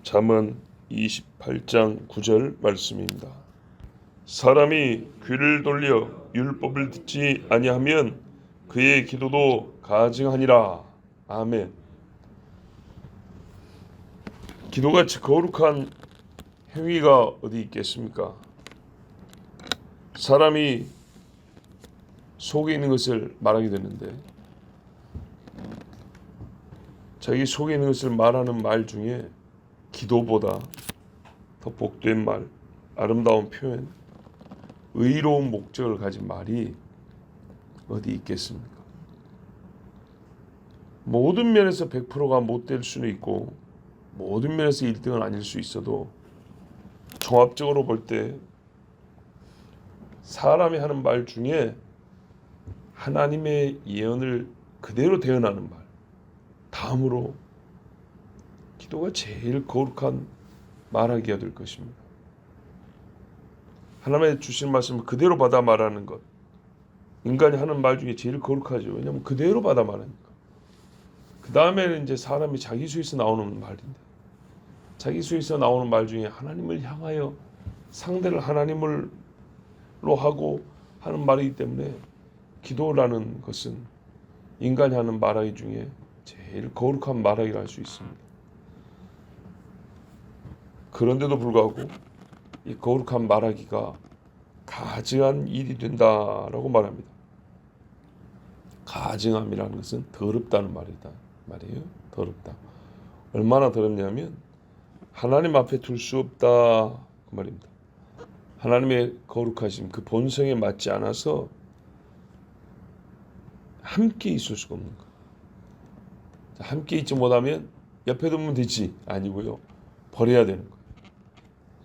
잠언 28장 9절 말씀입니다. 사람이 귀를 돌려 율법을 듣지 아니하면 그의 기도도 가증하니라. 아멘. 기도같이 거룩한 행위가 어디 있겠습니까? 사람이 속에 있는 것을 말하게 되는데, 자기 속에 있는 것을 말하는 말 중에 기도보다 더 복된 말, 아름다운 표현, 의로운 목적을 가진 말이 어디 있겠습니까? 모든 면에서 100%가 못 될 수는 있고 모든 면에서 1등은 아닐 수 있어도 종합적으로 볼 때 사람이 하는 말 중에 하나님의 예언을 그대로 대언하는 말, 다음으로 기도가 제일 거룩한 말하기가 될 것입니다. 하나님의 주신 말씀을 그대로 받아 말하는 것, 인간이 하는 말 중에 제일 거룩하죠. 왜냐하면 그대로 받아 말하니까. 그 다음에는 이제 사람이 자기 수에서 나오는 말인데, 자기 수에서 나오는 말 중에 하나님을 향하여 상대를 하나님으로 하고 하는 말이기 때문에 기도라는 것은 인간이 하는 말하기 중에 제일 거룩한 말하기를 할 수 있습니다. 그런데도 불구하고 이 거룩한 말하기가 가증한 일이 된다라고 말합니다. 가증함이라는 것은 더럽다는 말이에요. 더럽다. 얼마나 더럽냐면 하나님 앞에 둘 수 없다 그 말입니다. 하나님의 거룩하심, 그 본성에 맞지 않아서 함께 있을 수가 없는 거예요. 함께 있지 못하면 옆에 두면 되지 아니고요. 버려야 되는 거예요.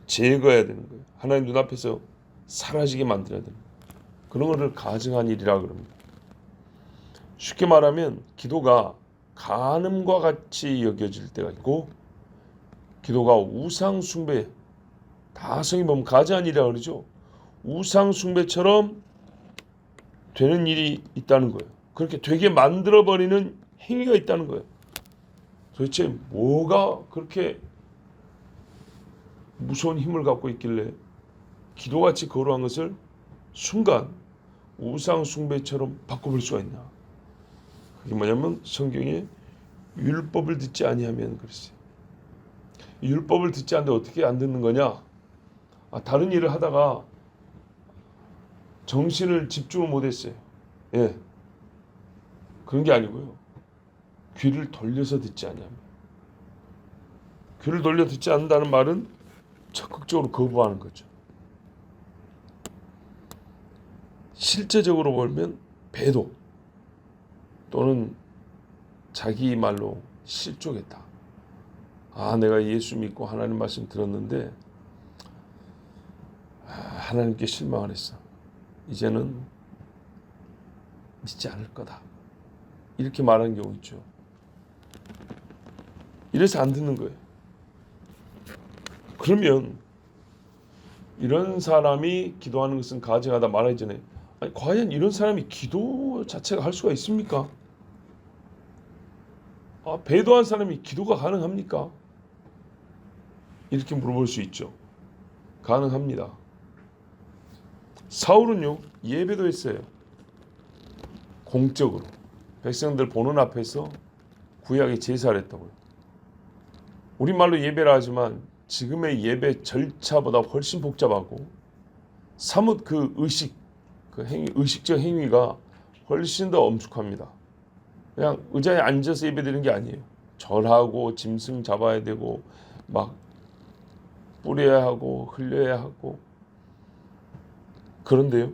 제거해야 되는 거예요. 하나님 눈앞에서 사라지게 만들어야 되는 거예요. 그런 것을 가증한 일이라 그럽니다. 쉽게 말하면 기도가 간음과 같이 여겨질 때가 있고, 기도가 우상 숭배, 다 성이 보면 가증한 일이라고 그러죠. 우상 숭배처럼 되는 일이 있다는 거예요. 그렇게 되게 만들어버리는 행위가 있다는 거예요. 도대체 뭐가 그렇게 무서운 힘을 갖고 있길래 기도같이 거룩한 것을 순간 우상 숭배처럼 바꿔볼 수가 있나? 그게 뭐냐면 성경에 율법을 듣지 아니하면 그랬어요. 율법을 듣지 않는데 어떻게 안 듣는 거냐? 다른 일을 하다가 정신을 집중을 못했어요. 예, 그런 게 아니고요. 귀를 돌려서 듣지 아니하면. 귀를 돌려 듣지 않는다는 말은 적극적으로 거부하는 거죠. 실제적으로 보면 배도 또는 자기 말로 실족했다. 내가 예수 믿고 하나님 말씀 들었는데 하나님께 실망을 했어. 이제는 믿지 않을 거다. 이렇게 말하는 경우 있죠. 이래서 안 듣는 거예요. 그러면 이런 사람이 기도하는 것은 가증하다 말하기 전에 과연 이런 사람이 기도 자체가 할 수가 있습니까? 배도한 사람이 기도가 가능합니까? 이렇게 물어볼 수 있죠. 가능합니다. 사울은요, 예배도 했어요. 공적으로 백성들 보는 앞에서 구약의 제사를 했다고요. 우리말로 예배라 하지만 지금의 예배 절차보다 훨씬 복잡하고 사뭇 그 의식적 행위가 훨씬 더 엄숙합니다. 그냥 의자에 앉아서 예배드리는 게 아니에요. 절하고 짐승 잡아야 되고 막 뿌려야 하고 흘려야 하고. 그런데요,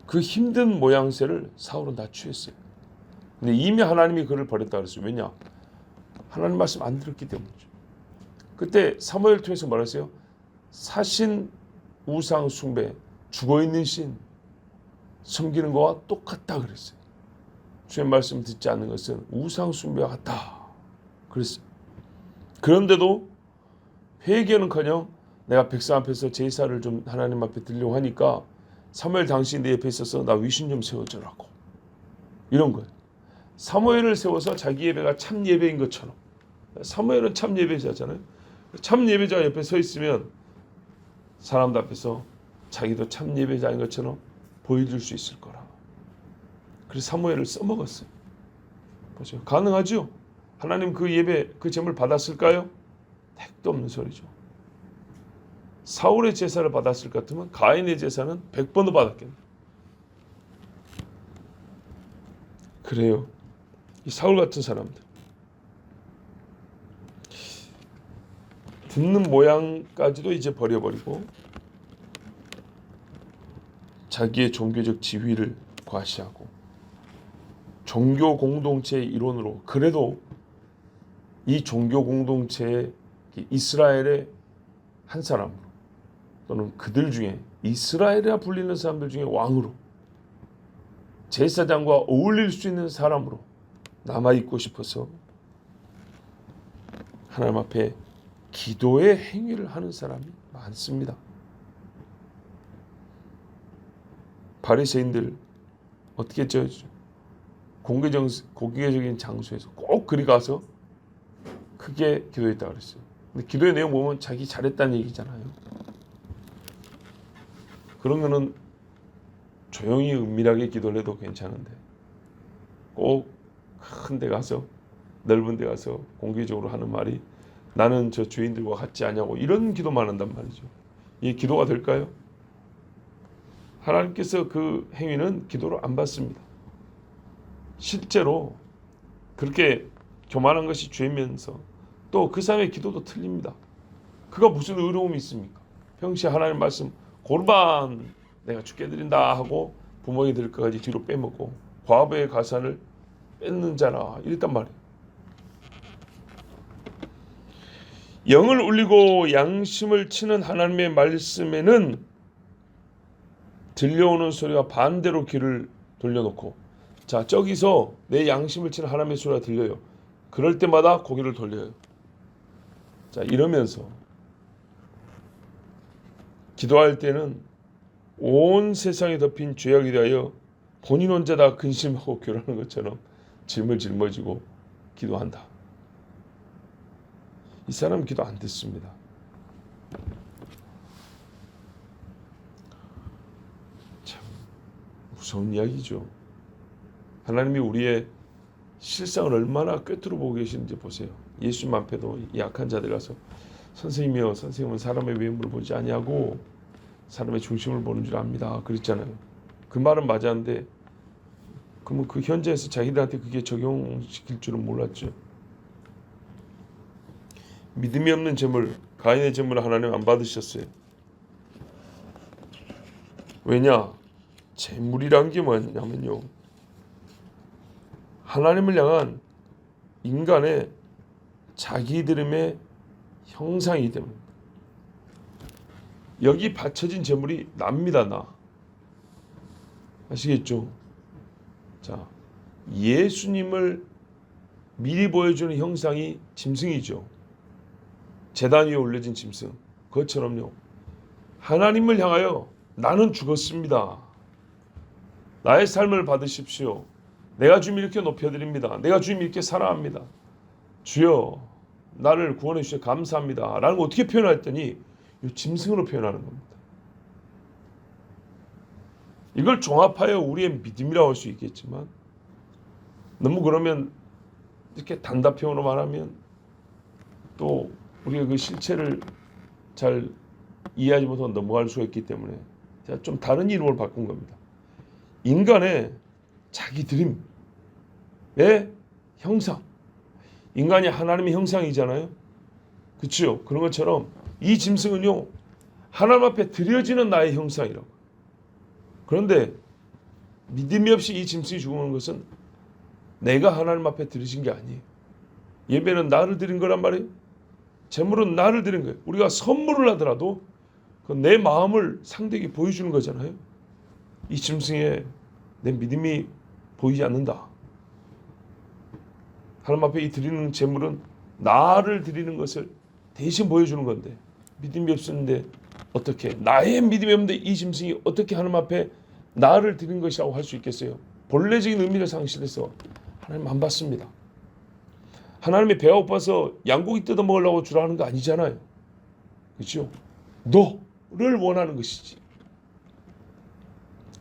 그 힘든 모양새를 사울은 다 취했어요. 근데 이미 하나님이 그를 버렸다 그랬어요. 왜냐? 하나님 말씀 안 들었기 때문이죠. 그때 사무엘 통해서 뭐라 했어요? 사신 우상 숭배, 죽어있는 신 섬기는 거와 똑같다 그랬어요. 주의 말씀 듣지 않는 것은 우상 숭배와 같다 그랬어요. 그런데도 회개는커녕 내가 백성 앞에서 제사를 좀 하나님 앞에 드리려고 하니까 사무엘 당시 내 옆에 있어서 나 위신 좀 세워주라고, 이런 거예요. 사무엘을 세워서 자기 예배가 참 예배인 것처럼 사무엘은 참 예배자잖아요. 참 예배자가 옆에 서 있으면 사람들 앞에서 자기도 참 예배자인 것처럼 보여줄 수 있을 거라. 그래서 사무엘을 써먹었어요. 보세요. 가능하죠? 하나님 그 예배, 그 제물 받았을까요? 택도 없는 소리죠. 사울의 제사를 받았을 것 같으면 가인의 제사는 100번도 받았겠네. 그래요. 이 사울 같은 사람들. 듣는 모양까지도 이제 버려버리고 자기의 종교적 지위를 과시하고 종교 공동체의 일원으로, 그래도 이 종교 공동체의 이스라엘의 한 사람으로, 또는 그들 중에 이스라엘이라 불리는 사람들 중에 왕으로, 제사장과 어울릴 수 있는 사람으로 남아있고 싶어서 하나님 앞에 기도의 행위를 하는 사람이 많습니다. 바리새인들 어떻게 했죠? 공개적인 장소에서 꼭 그리 가서 크게 기도했다고 그랬어요. 근데 기도의 내용 보면 자기 잘했다는 얘기잖아요. 그런 거는 조용히 은밀하게 기도를 해도 괜찮은데 꼭 큰 데 가서, 넓은 데 가서 공개적으로 하는 말이 나는 저 주인들과 같지 않냐고, 이런 기도만 한단 말이죠. 이게 기도가 될까요? 하나님께서 그 행위는 기도를 안 받습니다. 실제로 그렇게 교만한 것이 죄면서 또 그 사람의 기도도 틀립니다. 그가 무슨 의로움이 있습니까? 평시에 하나님 말씀 고르반 내가 주께 드린다 하고 부모에게 드릴 것까지 뒤로 빼먹고 과부의 가산을 뺏는 자라 이랬단 말이에요. 영을 울리고 양심을 치는 하나님의 말씀에는 들려오는 소리가 반대로 귀를 돌려놓고, 자, 저기서 내 양심을 치는 하나님의 소리가 들려요. 그럴 때마다 고개를 돌려요. 자, 이러면서 기도할 때는 온 세상에 덮인 죄악에 대하여 본인 혼자 다 근심하고 괴로워하는 것처럼 짐을 짊어지고 기도한다. 이 사람은 기도 안 듣습니다. 참 무서운 이야기죠. 하나님이 우리의 실상을 얼마나 꿰뚫어 보고 계시는지 보세요. 예수님 앞에도 약한 자들 가서 선생님이여, 선생님은 사람의 외모를 보지 아니하고 사람의 중심을 보는 줄 압니다. 그랬잖아요. 그 말은 맞았는데 그러면 그 현재에서 자기들한테 그게 적용시킬 줄은 몰랐죠. 믿음이 없는 제물, 가인의 제물을 하나님 안 받으셨어요. 왜냐? 제물이란 게 뭐냐면요, 하나님을 향한 인간의 자기들음의 형상이기 때문입니다. 여기 바쳐진 제물이 납니다. 나. 아시겠죠? 자, 예수님을 미리 보여주는 형상이 짐승이죠. 제단 위에 올려진 짐승. 그것처럼요, 하나님을 향하여 나는 죽었습니다. 나의 삶을 받으십시오. 내가 주님 이렇게 높여드립니다. 내가 주님 이렇게 사랑합니다. 주여 나를 구원해 주셔서 감사합니다. 라는 거 어떻게 표현했더니 이 짐승으로 표현하는 겁니다. 이걸 종합하여 우리의 믿음이라고 할 수 있겠지만, 너무 그러면 이렇게 단답형으로 말하면 또 우리가 그 실체를 잘 이해하지 못하고 넘어갈 수가 있기 때문에 제가 좀 다른 이름을 바꾼 겁니다. 인간의 자기 드림의 형상. 인간이 하나님의 형상이잖아요. 그렇죠? 그런 것처럼 이 짐승은요, 하나님 앞에 드려지는 나의 형상이라고. 그런데 믿음이 없이 이 짐승이 죽는 것은 내가 하나님 앞에 드려진 게 아니에요. 예배는 나를 드린 거란 말이에요. 제물은 나를 드린 거예요. 우리가 선물을 하더라도 내 마음을 상대에게 보여주는 거잖아요. 이 짐승에 내 믿음이 보이지 않는다. 하나님 앞에 이 드리는 제물은 나를 드리는 것을 대신 보여주는 건데, 믿음이 없었는데 어떻게, 나의 믿음이 없는데 이 짐승이 어떻게 하나님 앞에 나를 드린 것이라고 할 수 있겠어요? 본래적인 의미를 상실해서 하나님 안 받습니다. 하나님의 배가 고파서 양고기 뜯어 먹으려고 주라 하는 거 아니잖아요. 그렇죠? 너를 원하는 것이지.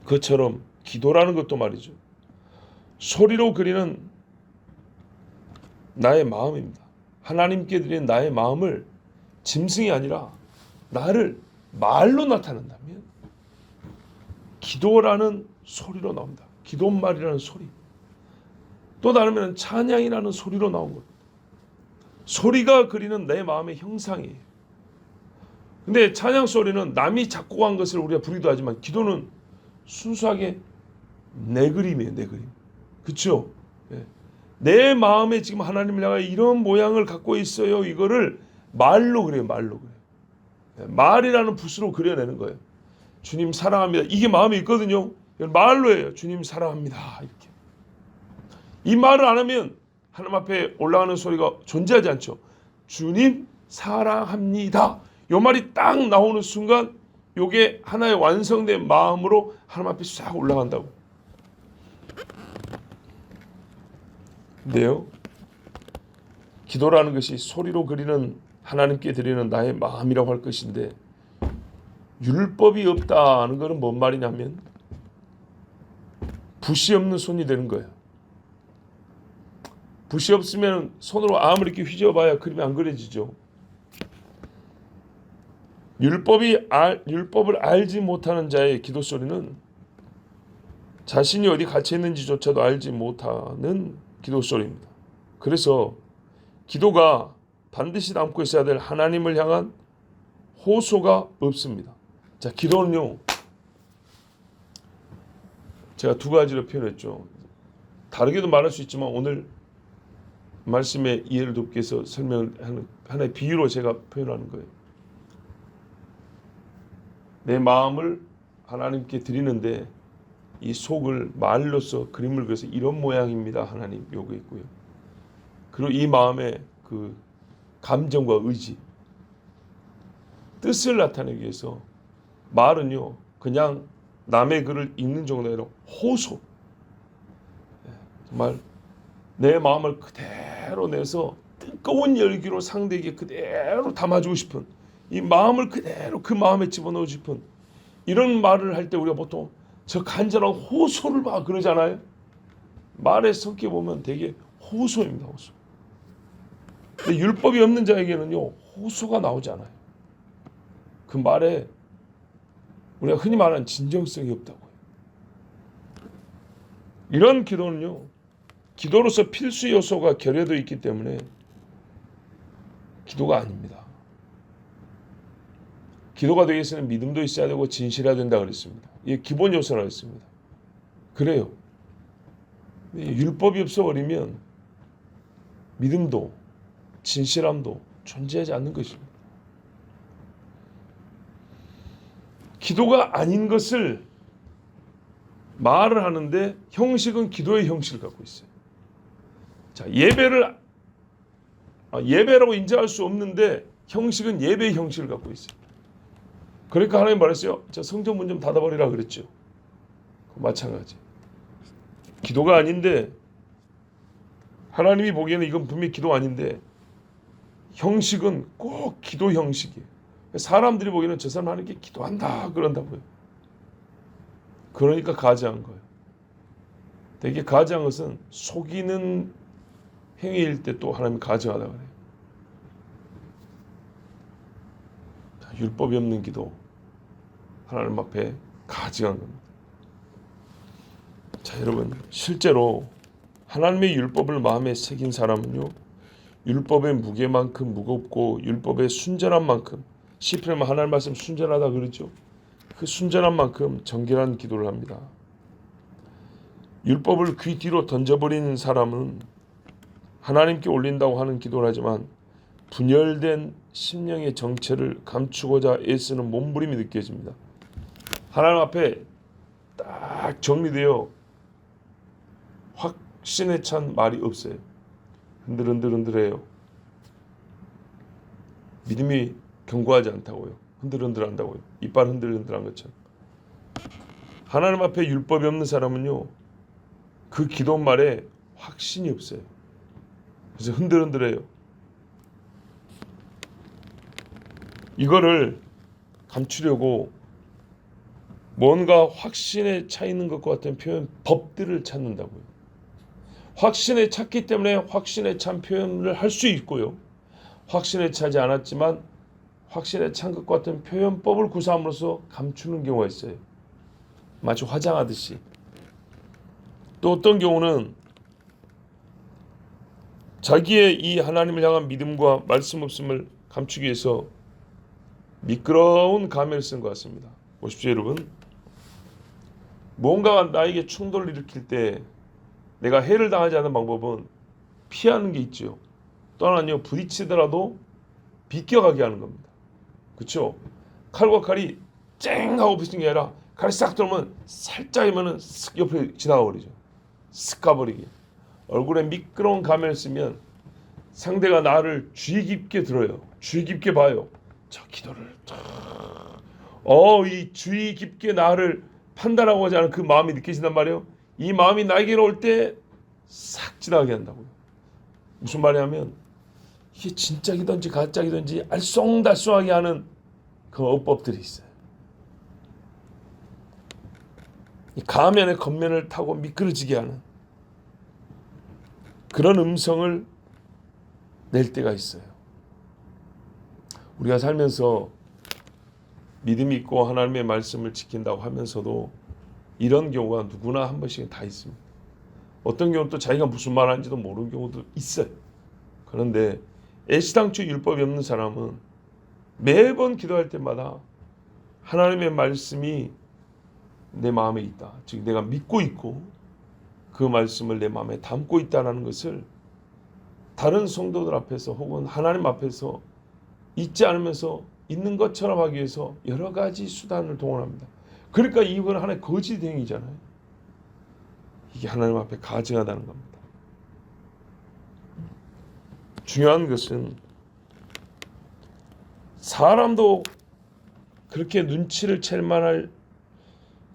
그것처럼 기도라는 것도 말이죠. 소리로 그리는 나의 마음입니다. 하나님께 드리는 나의 마음을 짐승이 아니라 나를 말로 나타낸다면 기도라는 소리로 나옵니다. 기도말이라는 소리. 또 다르면 찬양이라는 소리로 나온 것. 소리가 그리는 내 마음의 형상이에요. 근데 찬양 소리는 남이 작곡한 것을 우리가 부르기도 하지만 기도는 순수하게 내 그림이에요. 내 그림. 그렇죠? 예. 내 마음에 지금 하나님을 향하여 이런 모양을 갖고 있어요. 이거를 말로 그래요. 말로 그래요. 예. 말이라는 붓으로 그려내는 거예요. 주님 사랑합니다. 이게 마음에 있거든요. 말로 해요. 주님 사랑합니다. 이렇게. 이 말을 안 하면 하나님 앞에 올라가는 소리가 존재하지 않죠. 주님 사랑합니다. 이 말이 딱 나오는 순간 이게 하나의 완성된 마음으로 하나님 앞에 싹 올라간다고. 근데요, 기도라는 것이 소리로 그리는 하나님께 드리는 나의 마음이라고 할 것인데 율법이 없다는 것은 뭔 말이냐면 붓이 없는 손이 되는 거예요. 붓이 없으면 손으로 아무리 이렇게 휘저어봐야 그림이 안 그려지죠. 율법을 알지 못하는 자의 기도 소리는 자신이 어디 갇혀 있는지조차도 알지 못하는 기도 소리입니다. 그래서 기도가 반드시 담고 있어야 될 하나님을 향한 호소가 없습니다. 자, 기도는요, 제가 두 가지로 표현했죠. 다르게도 말할 수 있지만 오늘 말씀의 이해를 돕기 위해서 설명을 하는 하나의 비유로 제가 표현하는 거예요. 내 마음을 하나님께 드리는데 이 속을 말로써 그림을 그려서 이런 모양입니다. 하나님 요거 있고요. 그리고 이 마음의 그 감정과 의지, 뜻을 나타내기 위해서 말은요 그냥 남의 글을 읽는 정도가 아니라 호소. 정말 내 마음을 그대로 내서 뜨거운 열기로 상대에게 그대로 담아주고 싶은 이 마음을 그대로 그 마음에 집어넣고 싶은 이런 말을 할 때 우리가 보통 저 간절한 호소를 막 그러잖아요. 말의 성격 보면 되게 호소입니다. 호소. 근데 율법이 없는 자에게는요 호소가 나오지 않아요. 그 말에 우리가 흔히 말하는 진정성이 없다고요. 이런 기도는요 기도로서 필수 요소가 결여되어 있기 때문에 기도가 아닙니다. 기도가 되기 위해서는 믿음도 있어야 되고 진실해야 된다고 그랬습니다. 이게 기본 요소라고 했습니다. 그래요. 율법이 없어버리면 믿음도 진실함도 존재하지 않는 것입니다. 기도가 아닌 것을 말을 하는데 형식은 기도의 형식을 갖고 있어요. 자, 예배라고 인정할 수 없는데 형식은 예배의 형식을 갖고 있어요. 그러니까 하나님 말했어요. 저 성전 문 좀 닫아버리라 그랬죠. 마찬가지. 기도가 아닌데 하나님이 보기에는 이건 분명히 기도 아닌데 형식은 꼭 기도 형식이에요. 사람들이 보기에는 저 사람 하나님께 기도한다 그런다고요. 그러니까 가증한 거예요. 되게 가증한 것은 속이는 행위일 때 또 하나님이 가증하다 그래요. 율법이 없는 기도 하나님 앞에 가증한 겁니다. 자, 여러분 실제로 하나님의 율법을 마음에 새긴 사람은요 율법의 무게만큼 무겁고 율법의 순전한 만큼 시편에 하나님 말씀 순전하다 그러죠. 그 순전한 만큼 정결한 기도를 합니다. 율법을 귀 뒤로 던져버린 사람은 하나님께 올린다고 하는 기도를 하지만 분열된 심령의 정체를 감추고자 애쓰는 몸부림이 느껴집니다. 하나님 앞에 딱 정리되어 확신에 찬 말이 없어요. 흔들흔들해요. 믿음이 견고하지 않다고요. 흔들흔들한다고요. 이빨 흔들흔들한 것처럼. 하나님 앞에 율법이 없는 사람은요 그 기도말에 확신이 없어요. 그래서 흔들흔들해요. 이거를 감추려고 뭔가 확신에 차 있는 것과 같은 표현, 법들을 찾는다고요. 확신에 찼기 때문에 확신에 찬 표현을 할 수 있고요. 확신에 차지 않았지만 확신에 찬 것과 같은 표현법을 구사함으로써 감추는 경우가 있어요. 마치 화장하듯이. 또 어떤 경우는 자기의 이 하나님을 향한 믿음과 말씀 없음을 감추기 위해서 미끄러운 가면을 쓴 것 같습니다. 보십시오, 여러분. 뭔가 나에게 충돌을 일으킬 때 내가 해를 당하지 않는 방법은 피하는 게 있죠. 또 하나는요, 부딪히더라도 비껴가게 하는 겁니다. 그렇죠? 칼과 칼이 쨍 하고 부딪힌 게 아니라 칼이 싹 들어오면 살짝이면은 쓱 옆에 지나가 버리죠. 쓱 가버리게. 얼굴에 미끄러운 가면을 쓰면 상대가 나를 주의 깊게 들어요. 주의 깊게 봐요. 저 기도를 이 주의 깊게 나를 판단하고 하지 않은 그 마음이 느껴진단 말이에요. 이 마음이 나에게로 올 때 싹 지나가게 한다고요. 무슨 말이냐면 이게 진짜기든지 가짜기든지 알쏭달쏭하게 하는 그 어법들이 있어요. 이 가면의 겉면을 타고 미끄러지게 하는 그런 음성을 낼 때가 있어요. 우리가 살면서 믿음이 있고 하나님의 말씀을 지킨다고 하면서도 이런 경우가 누구나 한 번씩은 다 있습니다. 어떤 경우는 또 자기가 무슨 말 하는지도 모르는 경우도 있어요. 그런데 애시당초 율법이 없는 사람은 매번 기도할 때마다 하나님의 말씀이 내 마음에 있다. 즉 내가 믿고 있고 그 말씀을 내 마음에 담고 있다는 것을 다른 성도들 앞에서 혹은 하나님 앞에서 잊지 않으면서 있는 것처럼 하기 위해서 여러 가지 수단을 동원합니다. 그러니까 이건 하나의 거짓 행위잖아요. 이게 하나님 앞에 가증하다는 겁니다. 중요한 것은 사람도 그렇게 눈치를 챌 만할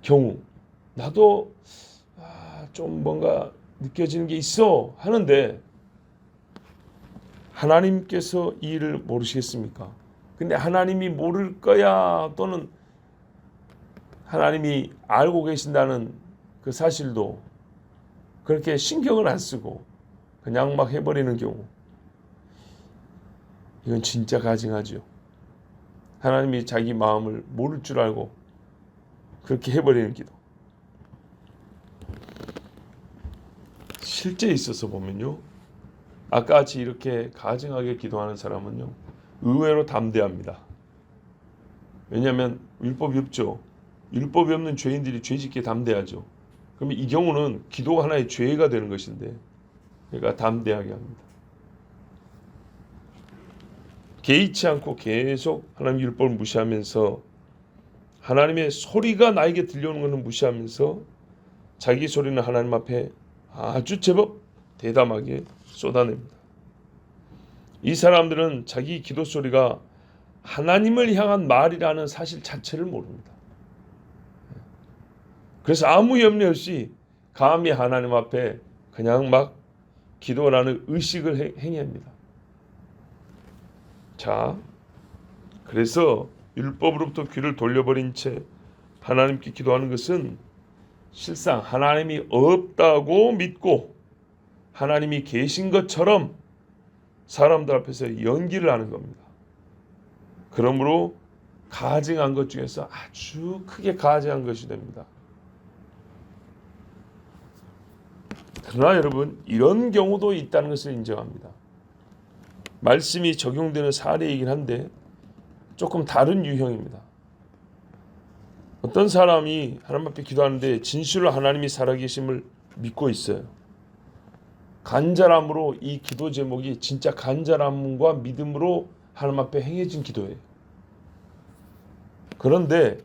경우 나도 좀 뭔가 느껴지는 게 있어 하는데 하나님께서 이 일을 모르시겠습니까? 근데 하나님이 모를 거야 또는 하나님이 알고 계신다는 그 사실도 그렇게 신경을 안 쓰고 그냥 막 해버리는 경우 이건 진짜 가증하죠. 하나님이 자기 마음을 모를 줄 알고 그렇게 해버리는 기도. 실제 있어서 보면요. 아까 같이 이렇게 가증하게 기도하는 사람은요. 의외로 담대합니다. 왜냐하면 율법이 없죠. 율법이 없는 죄인들이 죄짓기에 담대하죠. 그러면 이 경우는 기도가 하나의 죄가 되는 것인데 그러니까 담대하게 합니다. 개의치 않고 계속 하나님 율법을 무시하면서 하나님의 소리가 나에게 들려오는 것은 무시하면서 자기 소리는 하나님 앞에 아주 제법 대담하게 쏟아냅니다. 이 사람들은 자기 기도 소리가 하나님을 향한 말이라는 사실 자체를 모릅니다. 그래서 아무 염려 없이 감히 하나님 앞에 그냥 막 기도라는 의식을 행합니다. 자, 그래서 율법으로부터 귀를 돌려버린 채 하나님께 기도하는 것은 실상 하나님이 없다고 믿고 하나님이 계신 것처럼 사람들 앞에서 연기를 하는 겁니다. 그러므로 가증한 것 중에서 아주 크게 가증한 것이 됩니다. 그러나 여러분 이런 경우도 있다는 것을 인정합니다. 말씀이 적용되는 사례이긴 한데 조금 다른 유형입니다. 어떤 사람이 하나님 앞에 기도하는데 진실로 하나님이 살아계심을 믿고 있어요. 간절함으로 이 기도 제목이 진짜 간절함과 믿음으로 하나님 앞에 행해진 기도예요. 그런데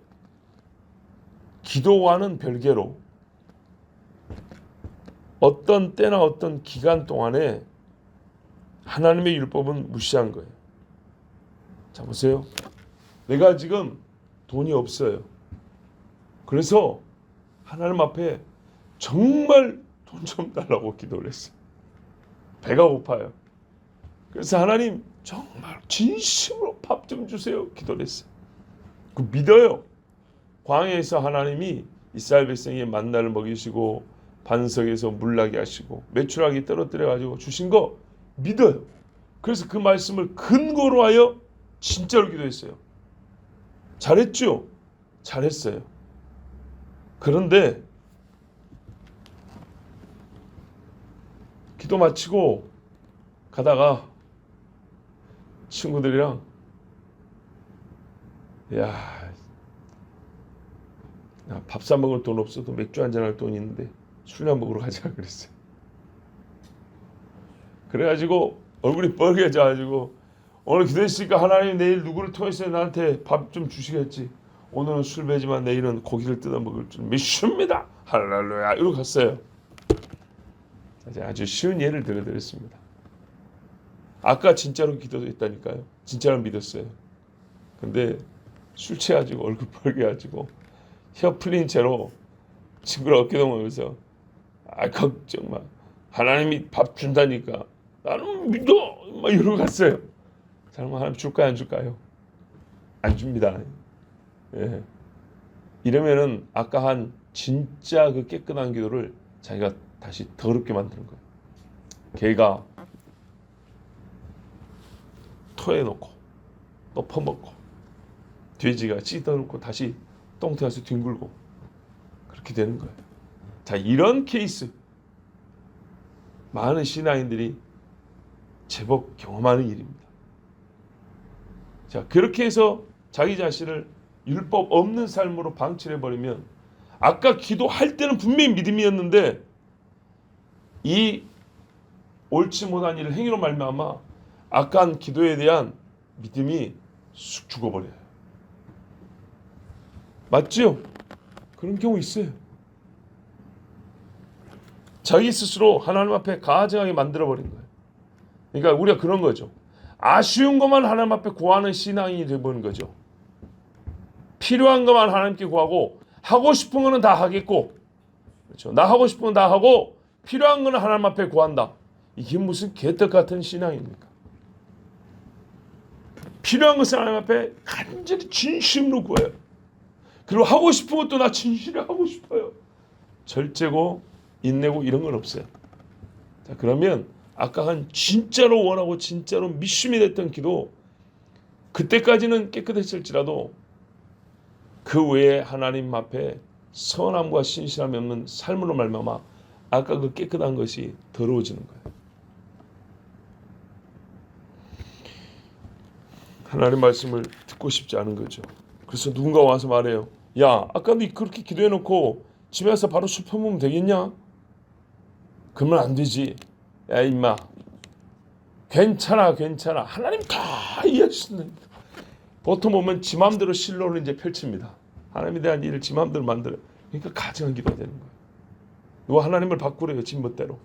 기도와는 별개로 어떤 때나 어떤 기간 동안에 하나님의 율법은 무시한 거예요. 자 보세요. 내가 지금 돈이 없어요. 그래서 하나님 앞에 정말 돈 좀 달라고 기도를 했어요. 배가 고파요. 그래서 하나님 정말 진심으로 밥 좀 주세요 기도를 했어요. 그 믿어요. 광야에서 하나님이 이스라엘 백성의 만나를 먹이시고 반석에서 물나게 하시고 메추라기 떨어뜨려 가지고 주신 거 믿어요. 그래서 그 말씀을 근거로 하여 진짜로 기도했어요. 잘했죠? 잘했어요. 그런데 기도 마치고 가다가 친구들이랑 야, 밥 사 먹을 돈 없어도 맥주 한잔 할 돈 있는데 술이나 먹으러 가자 그랬어요. 그래가지고 얼굴이 빨개져가지고 오늘 기도했으니까 하나님 내일 누구를 통해서 나한테 밥 좀 주시겠지. 오늘은 술 배지만 내일은 고기를 뜯어 먹을 줄 믿습니다. 할렐루야. 이러고 갔어요. 아주 쉬운 예를 들어드렸습니다. 아까 진짜로 기도했다니까요. 진짜로 믿었어요. 근데 술 취해가지고 얼굴 빨개가지고 혀 풀린 채로 친구랑 어깨동무하면서 걱정 마. 하나님이 밥 준다니까 나는 믿어. 막 이러고 갔어요. 정말 하나님 줄까요 안 줄까요? 안 줍니다. 예. 이러면은 아까 한 진짜 그 깨끗한 기도를 자기가 다시 더럽게 만드는 거예요. 개가 토해놓고 또 퍼먹고 돼지가 찢어놓고 다시 똥태가서 뒹굴고 그렇게 되는 거예요. 자, 이런 케이스 많은 신앙인들이 제법 경험하는 일입니다. 자, 그렇게 해서 자기 자신을 율법 없는 삶으로 방치해버리면 아까 기도할 때는 분명히 믿음이었는데 이 옳지 못한 일을 행위로 말미암아 아까 한 기도에 대한 믿음이 쑥 죽어버려요. 맞죠? 그런 경우 있어요. 자기 스스로 하나님 앞에 가증하게 만들어버린 거예요. 그러니까 우리가 그런 거죠. 아쉬운 것만 하나님 앞에 구하는 신앙이 되어버린 거죠. 필요한 것만 하나님께 구하고 하고 싶은 거는 다 하겠고, 그렇죠? 나 하고 싶은 건 다 하고 필요한 거는 하나님 앞에 구한다. 이게 무슨 개떡 같은 신앙입니까? 필요한 것을 하나님 앞에 간절히 진심으로 구해요. 그리고 하고 싶은 것도 나 진실히 하고 싶어요. 절제고 인내고 이런 건 없어요. 자, 그러면 아까 한 진짜로 원하고 진짜로 믿음이 됐던 기도 그때까지는 깨끗했을지라도 그 외에 하나님 앞에 선함과 신실함이 없는 삶으로 말미암아 아까 그 깨끗한 것이 더러워지는 거예요. 하나님 말씀을 듣고 싶지 않은 거죠. 그래서 누군가 와서 말해요. 야, 아까 네 그렇게 기도해놓고 집에 와서 바로 술 퍼먹으면 되겠냐? 그러면 안 되지. 야, 임마. 괜찮아. 하나님 다 이해하시는데. 보통 보면 지 마음대로 실로를 이제 펼칩니다. 하나님에 대한 일을 지 마음대로 만들어요. 그러니까 가증한 기도가 되는 거예요. 누가 하나님을 바꾸래요. 지 멋대로.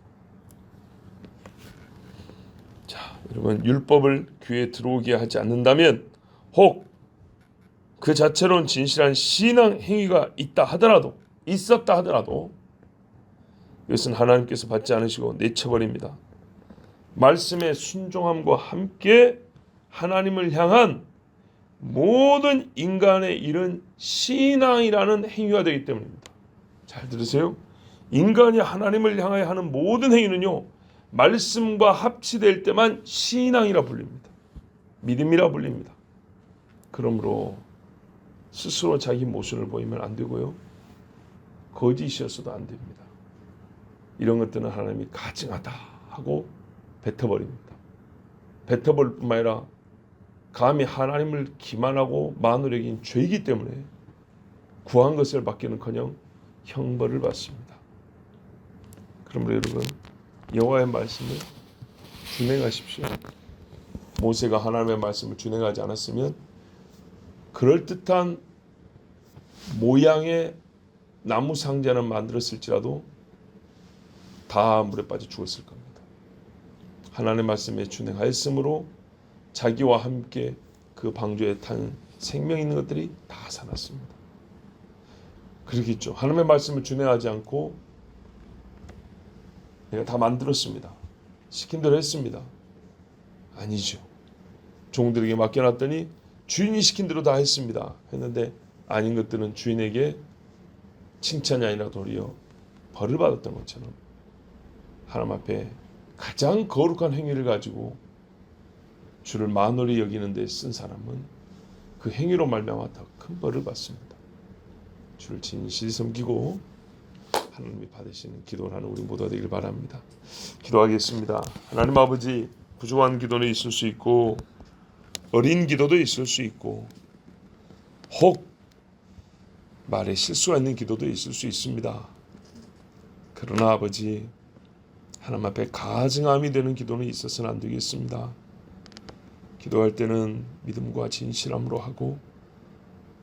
자, 여러분 율법을 귀에 들어오게 하지 않는다면 혹 그 자체로는 진실한 신앙 행위가 있었다 하더라도 이것은 하나님께서 받지 않으시고 내쳐버립니다. 말씀의 순종함과 함께 하나님을 향한 모든 인간의 일은 신앙이라는 행위가 되기 때문입니다. 잘 들으세요. 인간이 하나님을 향하여 하는 모든 행위는요, 말씀과 합치될 때만 신앙이라 불립니다. 믿음이라 불립니다. 그러므로 스스로 자기 모순을 보이면 안 되고요, 거짓이었어도 안 됩니다. 이런 것들은 하나님이 가증하다 하고 뱉어버립니다. 뱉어버릴 뿐만 아니라 감히 하나님을 기만하고 만으로 여긴 죄이기 때문에 구한 것을 받기는커녕 형벌을 받습니다. 그러므로 여러분 여호와의 말씀을 준행하십시오. 모세가 하나님의 말씀을 준행하지 않았으면 그럴듯한 모양의 나무 상자는 만들었을지라도 다 물에 빠져 죽었을 겁니다. 하나님의 말씀에 준행하였으므로 자기와 함께 그 방주에 탄 생명 있는 것들이 다 살았습니다. 그러겠죠. 하나님의 말씀을 준행하지 않고 내가 다 만들었습니다. 시킨 대로 했습니다. 아니죠. 종들에게 맡겨놨더니 주인이 시킨 대로 다 했습니다. 했는데 아닌 것들은 주인에게 칭찬이 아니라 도리어 벌을 받았던 것처럼 하나님 앞에 가장 거룩한 행위를 가지고 주를 만홀히 여기는 데 쓴 사람은 그 행위로 말미암아 더 큰 벌을 받습니다. 주를 진실히 섬기고 하나님이 받으시는 기도를 하는 우리 모두가 되길 바랍니다. 기도하겠습니다. 하나님 아버지, 부족한 기도는 있을 수 있고 어린 기도도 있을 수 있고 혹 말에 실수가 있는 기도도 있을 수 있습니다. 그러나 아버지, 하나님 앞에 가증함이 되는 기도는 있어서는 안 되겠습니다. 기도할 때는 믿음과 진실함으로 하고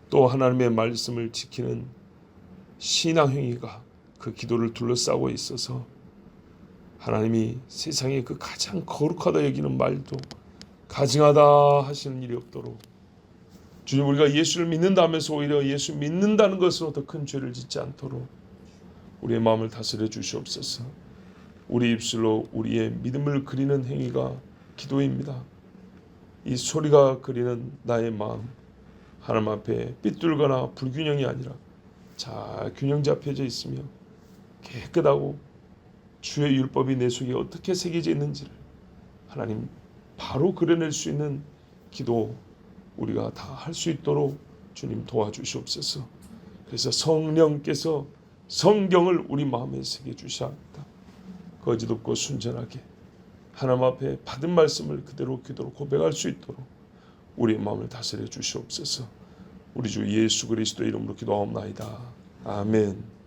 또 하나님의 말씀을 지키는 신앙 행위가 그 기도를 둘러싸고 있어서 하나님이 세상에 그 가장 거룩하다 여기는 말도 가증하다 하시는 일이 없도록 주님, 우리가 예수를 믿는다 하면서 오히려 예수 믿는다는 것으로 더 큰 죄를 짓지 않도록 우리의 마음을 다스려 주시옵소서. 우리 입술로 우리의 믿음을 그리는 행위가 기도입니다. 이 소리가 그리는 나의 마음, 하나님 앞에 삐뚤거나 불균형이 아니라 잘 균형 잡혀져 있으며 깨끗하고 주의 율법이 내 속에 어떻게 새겨져 있는지를 하나님 바로 그려낼 수 있는 기도 우리가 다 할 수 있도록 주님 도와주시옵소서. 그래서 성령께서 성경을 우리 마음에 새겨주셔야 합니다. 거짓 없고 순전하게 하나님 앞에 받은 말씀을 그대로 기도로 고백할 수 있도록 우리의 마음을 다스려 주시옵소서. 우리 주 예수 그리스도 이름으로 기도하옵나이다. 아멘.